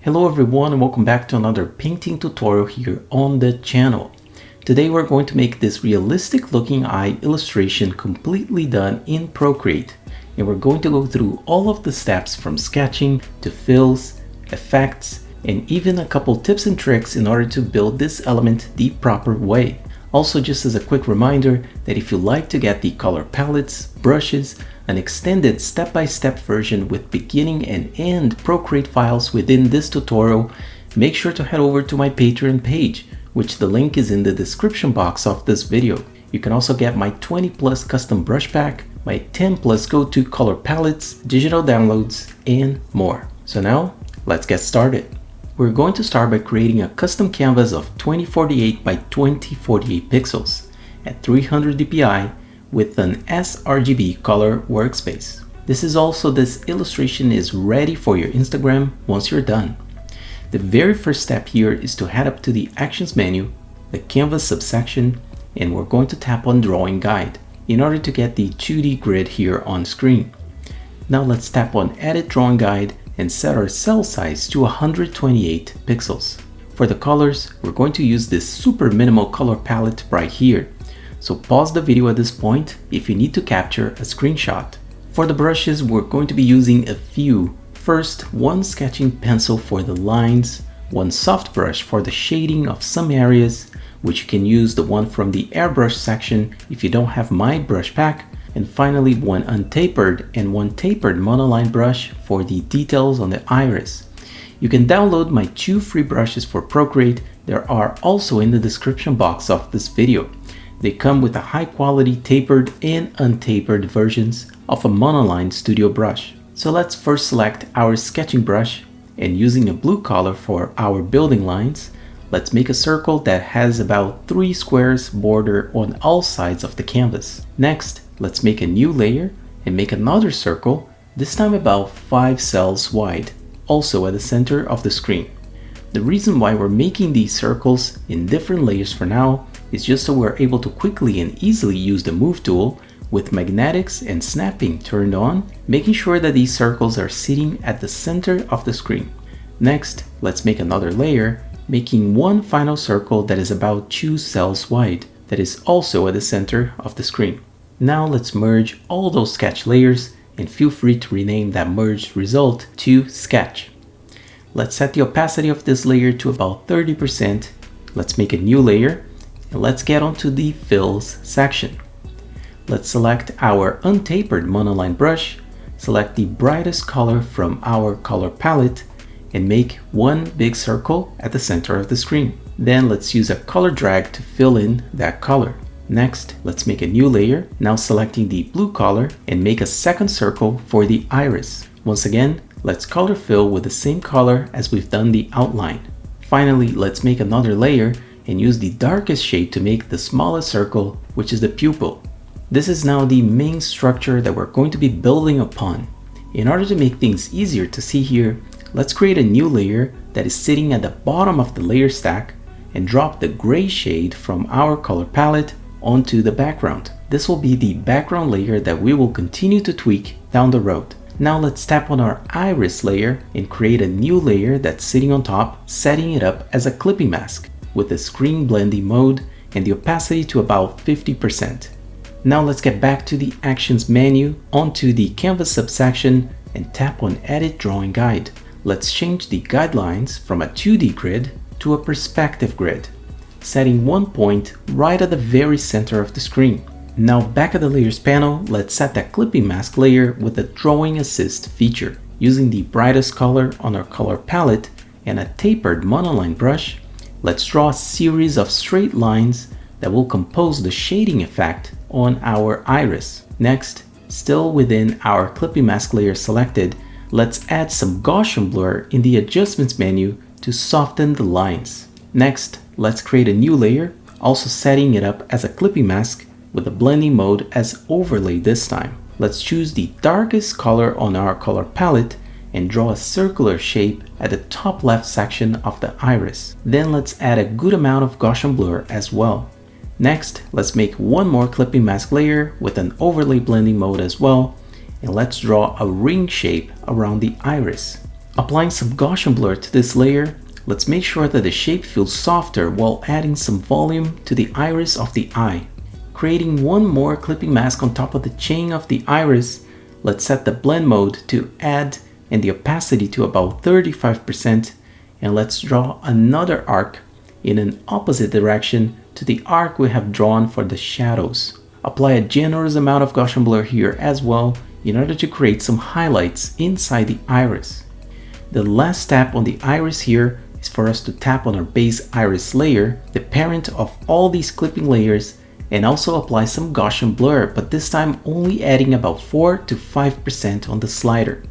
Hello everyone and welcome back to another painting tutorial here on the channel. Today we're going to make this realistic looking eye illustration completely done in Procreate. And we're going to go through all of the steps from sketching to fills, effects, and even a couple tips and tricks in order to build this element the proper way. Also, just as a quick reminder that if you like to get the color palettes, brushes, an extended step-by-step version with beginning and end Procreate files within this tutorial, make sure to head over to my Patreon page, which the link is in the description box of this video. You can also get my 20+ custom brush pack, my 10+ go-to color palettes, digital downloads, and more. So now, let's get started. We're going to start by creating a custom canvas of 2048 by 2048 pixels at 300 dpi with an sRGB color workspace. This illustration is ready for your Instagram once you're done. The very first step here is to head up to the Actions menu, the Canvas subsection, and we're going to tap on Drawing Guide in order to get the 2D grid here on screen. Now let's tap on Edit Drawing Guide and set our cell size to 128 pixels. For the colors, we're going to use this super minimal color palette right here. So pause the video at this point if you need to capture a screenshot. For the brushes, we're going to be using a few. First, one sketching pencil for the lines, one soft brush for the shading of some areas, which you can use the one from the airbrush section if you don't have my brush pack, and finally one untapered and one tapered monoline brush for the details on the iris. You can download my 2 free brushes for Procreate. They are also in the description box of this video. They come with a high quality tapered and untapered versions of a monoline studio brush. So let's first select our sketching brush, and using a blue color for our building lines, let's make a circle that has about 3 squares border on all sides of the canvas. Next, let's make a new layer and make another circle, this time about 5 cells wide, also at the center of the screen. The reason why we're making these circles in different layers for now is just so we're able to quickly and easily use the Move tool with magnetics and snapping turned on, making sure that these circles are sitting at the center of the screen. Next, let's make another layer, making one final circle that is about 2 cells wide, that is also at the center of the screen. Now let's merge all those sketch layers, and feel free to rename that merged result to Sketch. Let's set the opacity of this layer to about 30%. Let's make a new layer, and let's get onto the Fills section. Let's select our untapered monoline brush, select the brightest color from our color palette, and make one big circle at the center of the screen. Then let's use a color drag to fill in that color. Next, let's make a new layer, now selecting the blue color, and make a second circle for the iris. Once again, let's color fill with the same color as we've done the outline. Finally, let's make another layer and use the darkest shade to make the smallest circle, which is the pupil. This is now the main structure that we're going to be building upon. In order to make things easier to see here, let's create a new layer that is sitting at the bottom of the layer stack and drop the gray shade from our color palette onto the background. This will be the background layer that we will continue to tweak down the road. Now let's tap on our iris layer and create a new layer that's sitting on top, setting it up as a clipping mask with the screen blending mode and the opacity to about 50%. Now let's get back to the Actions menu, onto the Canvas subsection, and tap on Edit Drawing Guide. Let's change the guidelines from a 2D grid to a perspective grid, setting one point right at the very center of the screen. Now back at the Layers panel, let's set that clipping mask layer with the Drawing Assist feature. Using the brightest color on our color palette and a tapered monoline brush, let's draw a series of straight lines that will compose the shading effect on our iris. Next, still within our clipping mask layer selected, let's add some Gaussian blur in the Adjustments menu to soften the lines. Next, let's create a new layer, also setting it up as a clipping mask with the blending mode as overlay this time. Let's choose the darkest color on our color palette and draw a circular shape at the top left section of the iris. Then let's add a good amount of Gaussian blur as well. Next, let's make one more clipping mask layer with an overlay blending mode as well, and let's draw a ring shape around the iris. Applying some Gaussian blur to this layer, let's make sure that the shape feels softer while adding some volume to the iris of the eye. Creating one more clipping mask on top of the chain of the iris, let's set the blend mode to add and the opacity to about 35%, and let's draw another arc in an opposite direction to the arc we have drawn for the shadows. Apply a generous amount of Gaussian blur here as well in order to create some highlights inside the iris. The last tap on the iris here is for us to tap on our base iris layer, the parent of all these clipping layers, and also apply some Gaussian blur, but this time only adding about 4 to 5% on the slider.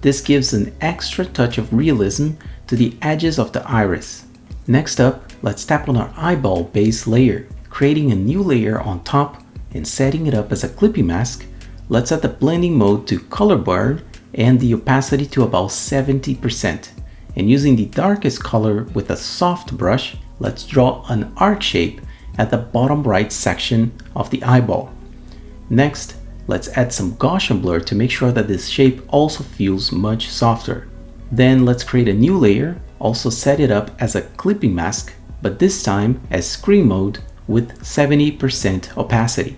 This gives an extra touch of realism to the edges of the iris. Next up, let's tap on our eyeball base layer, creating a new layer on top and setting it up as a clipping mask. Let's set the blending mode to color bar and the opacity to about 70%. And using the darkest color with a soft brush, let's draw an arc shape at the bottom right section of the eyeball. Next, let's add some Gaussian blur to make sure that this shape also feels much softer. Then let's create a new layer, also set it up as a clipping mask, but this time as screen mode with 70% opacity.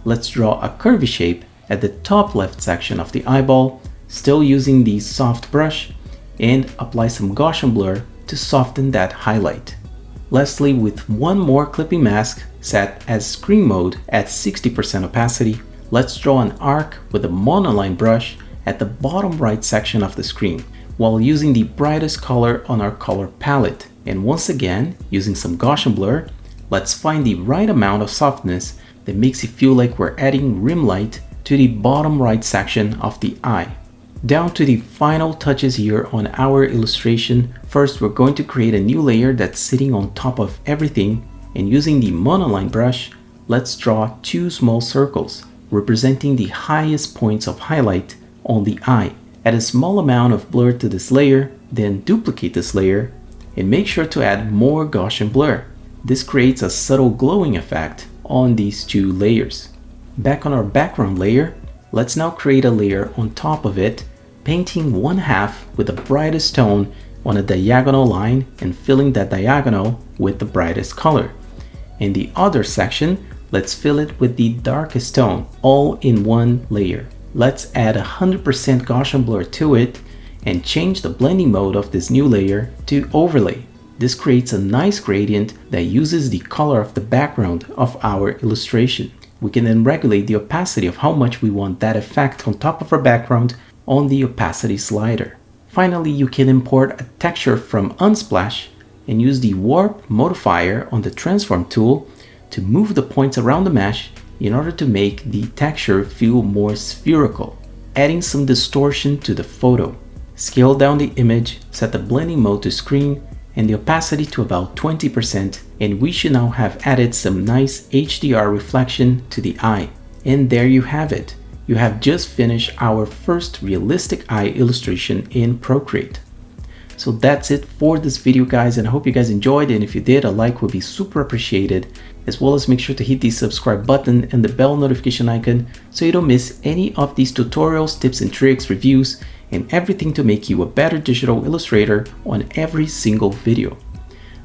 Let's draw a curvy shape at the top left section of the eyeball, still using the soft brush, and apply some Gaussian blur to soften that highlight. Lastly, with one more clipping mask set as screen mode at 60% opacity, let's draw an arc with a monoline brush at the bottom right section of the screen, while using the brightest color on our color palette. And once again, using some Gaussian blur, let's find the right amount of softness that makes it feel like we're adding rim light to the bottom right section of the eye. Down to the final touches here on our illustration. First, we're going to create a new layer that's sitting on top of everything, and using the monoline brush, let's draw two small circles representing the highest points of highlight on the eye. Add a small amount of blur to this layer, then duplicate this layer, and make sure to add more Gaussian blur. This creates a subtle glowing effect on these two layers. Back on our background layer, let's now create a layer on top of it, painting one half with the brightest tone on a diagonal line and filling that diagonal with the brightest color. In the other section, let's fill it with the darkest tone, all in one layer. Let's add 100% Gaussian blur to it and change the blending mode of this new layer to overlay. This creates a nice gradient that uses the color of the background of our illustration. We can then regulate the opacity of how much we want that effect on top of our background on the opacity slider. Finally, you can import a texture from Unsplash and use the warp modifier on the transform tool to move the points around the mesh in order to make the texture feel more spherical, adding some distortion to the photo. Scale down the image, set the blending mode to screen and the opacity to about 20%, and we should now have added some nice HDR reflection to the eye. And there you have it. You have just finished our first realistic eye illustration in Procreate. So that's it for this video, guys, and I hope you guys enjoyed, and if you did, a like would be super appreciated, as well as make sure to hit the subscribe button and the bell notification icon so you don't miss any of these tutorials, tips and tricks, reviews, and everything to make you a better digital illustrator on every single video.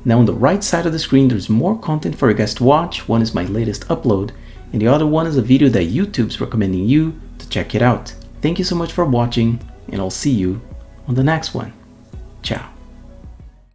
Now on the right side of the screen, there's more content for you guys to watch. One is my latest upload, and the other one is a video that YouTube's recommending you to check it out. Thank you so much for watching, and I'll see you on the next one. Ciao.